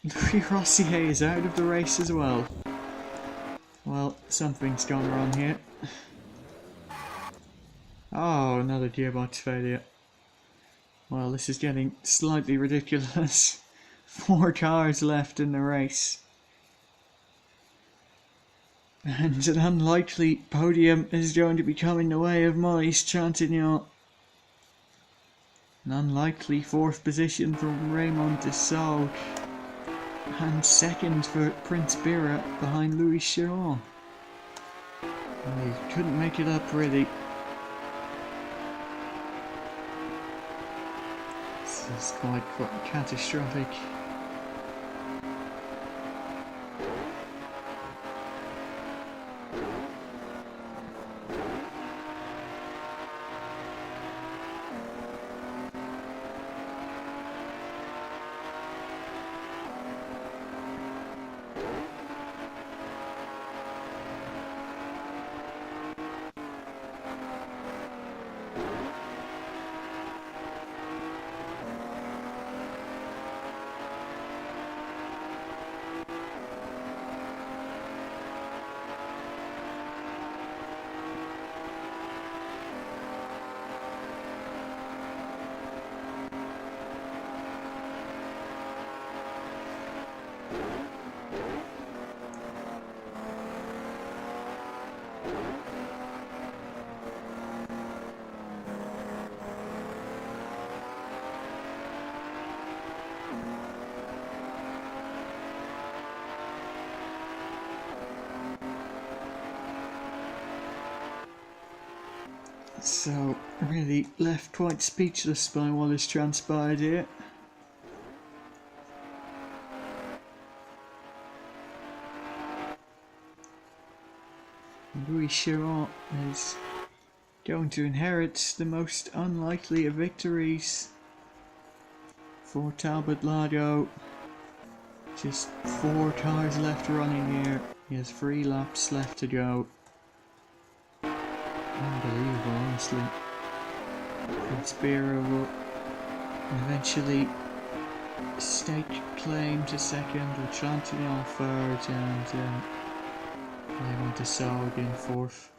Louis Rossier is out of the race as well. Well, something's gone wrong here. Oh, another gearbox failure. Well, this is getting slightly ridiculous. 4 cars left in the race. And an unlikely podium is going to be coming the way of Maurice Trintignant. An unlikely 4th position from Raymond Dessau. And 2nd for Prince Bira behind Louis Chiron. He couldn't make it up really. This is quite catastrophic. So, really left quite speechless by what has transpired here. Louis Chiron is going to inherit the most unlikely of victories for Talbot Lago. Just 4 cars left running here. He has 3 laps left to go. Unbelievable, honestly. Prince Bira will eventually stake claim to 2nd, with Trintignant 3rd, and Raymond Dessau again 4th.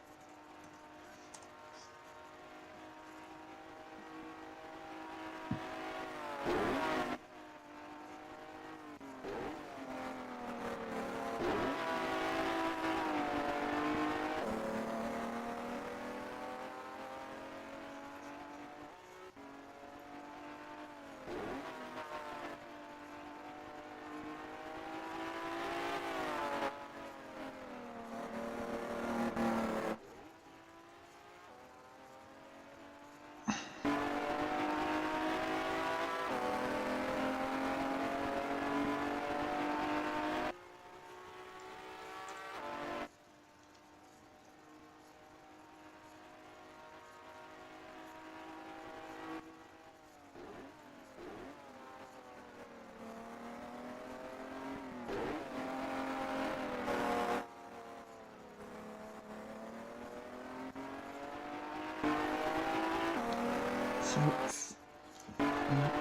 So,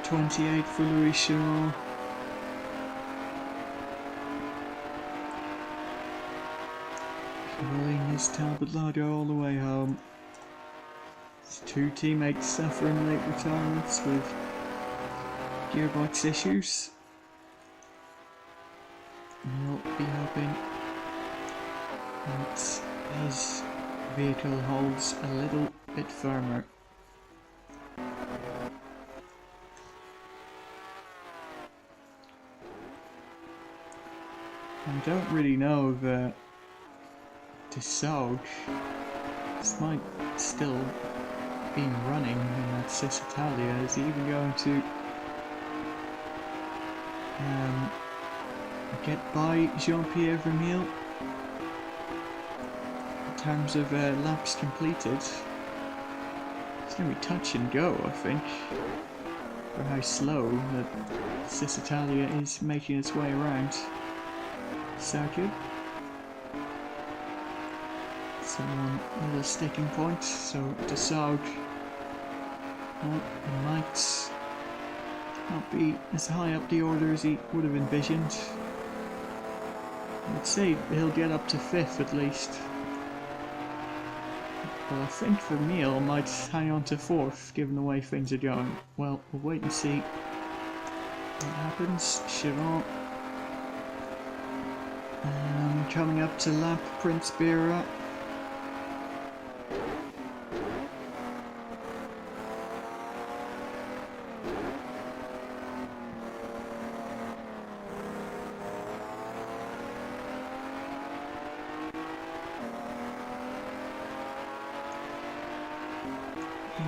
28 for Louis Chiron. Rolling his Talbot Lager all the way home. His two teammates suffering late retirements with gearbox issues. He'll be hoping that his vehicle holds a little bit firmer. I don't really know the Dassault. This might still be running in that SIS Italia. Is he even going to get by Jean-Pierre Vermeil in terms of laps completed? It's going to be touch and go, I think, for how slow that SIS Italia is making its way around circuit. So one little sticking point, so Dassault might not be as high up the order as he would have envisioned. I'd say he'll get up to 5th at least. But I think Vermeil might hang on to 4th given the way things are going. Well, we'll wait and see what happens. Chiron coming up to lap Prince Bira.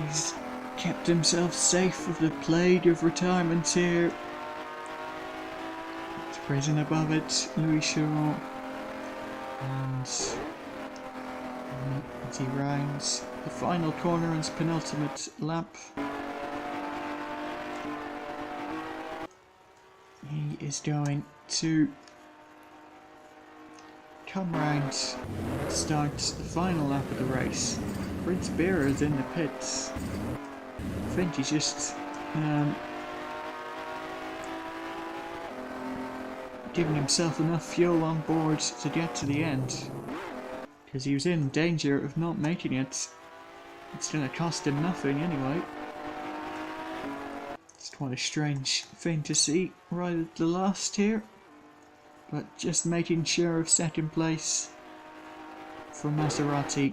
He's kept himself safe with the plague of retirement here. It's prison above it, Louis Chiron. And as he rounds the final corner on his penultimate lap, he is going to come round and start the final lap of the race. Prince Bira is in the pits. I think he's just giving himself enough fuel on board to get to the end, because he was in danger of not making it. It's going to cost him nothing anyway. It's quite a strange thing to see right at the last here, but just making sure of second place for Maserati.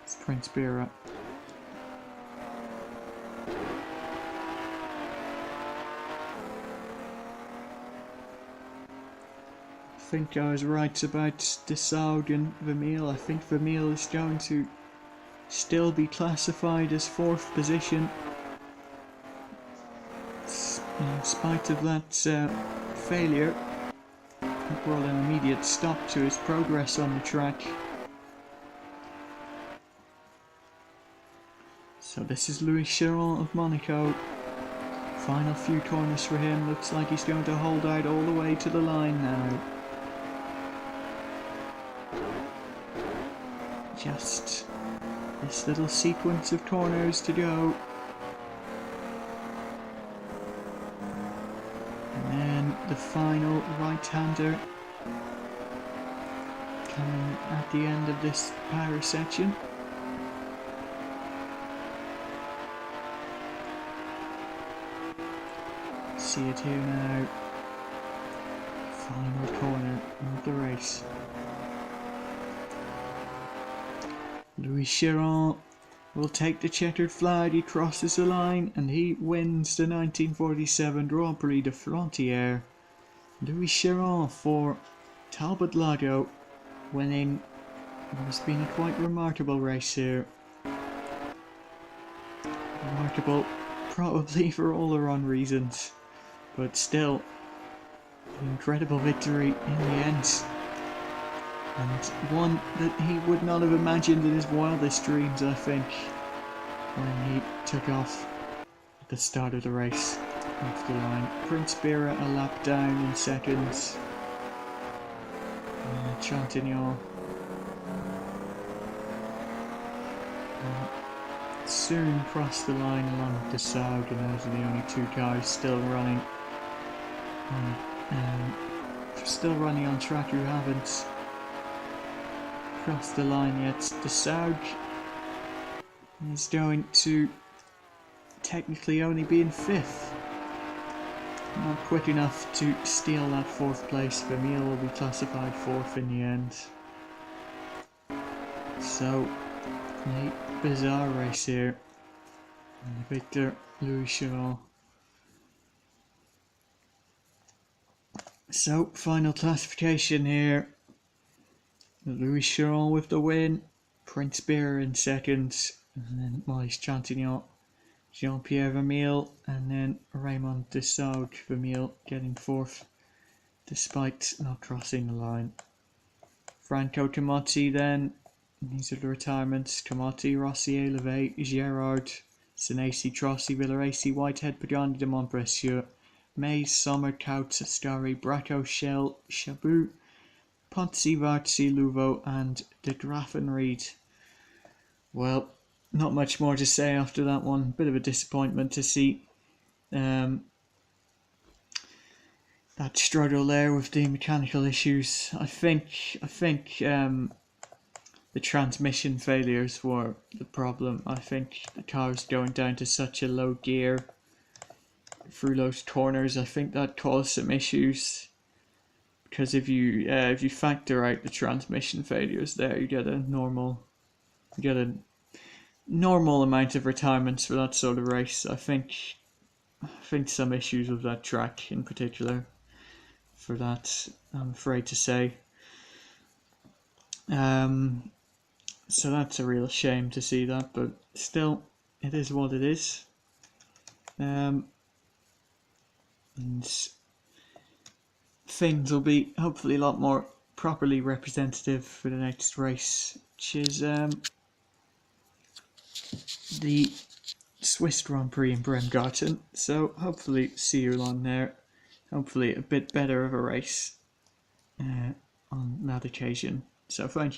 It's Prince Bira. I think I was right about Dassault and Vermeil. I think Vermeil is going to still be classified as 4th position. In spite of that failure, it brought an immediate stop to his progress on the track. So this is Louis Chiron of Monaco. Final few corners for him. Looks like he's going to hold out all the way to the line now. Just this little sequence of corners to go. And then the final right-hander coming at the end of this power section. See it here now. Final corner of the race. Louis Chiron will take the checkered flag. He crosses the line and he wins the 1947 Grand Prix de Frontières. Louis Chiron for Talbot Lago, winning what has been a quite remarkable race here. Remarkable probably for all the wrong reasons, but still an incredible victory in the end. And one that he would not have imagined in his wildest dreams, I think, when he took off at the start of the race off the line. Prince Bira a lap down in seconds. Chantignon soon cross the line along the south, and those are the only two cars still running. Still running on track who haven't crossed the line yet. The Saug is going to technically only be in 5th. Not quick enough to steal that 4th place. Vermeil will be classified 4th in the end. So, a bizarre race here. And Victor Louis Chiron. So, final classification here. Louis Chiron with the win. Prince Beer in 2nd. And then Maurice Trintignant, Jean-Pierre Vermeil, and then Raymond Desaug. Vermeil getting 4th despite not crossing the line. Franco Tomotti then. These are the retirements. Tomotti, Rossier, Levet, Gerard, Senesi, Trossi, Villaraci, Whitehead, Pagani de Montprecieux, Mays, Sommer, Kautz, Ascari, Bracco, Shell, Chabot, Ponzi, Varzi, Luvo, and de Graffenried. Well, not much more to say after that one. Bit of a disappointment to see that struggle there with the mechanical issues. I think the transmission failures were the problem. I think the car was going down to such a low gear through those corners. I think that caused some issues. Because if you factor out the transmission failures there, you get a normal amount of retirements for that sort of race. I think some issues with that track in particular for that, I'm afraid to say. So that's a real shame to see that, but still, it is what it is. And things will be hopefully a lot more properly representative for the next race, which is the Swiss Grand Prix in Bremgarten. So hopefully see you along there. Hopefully a bit better of a race on that occasion. So thank you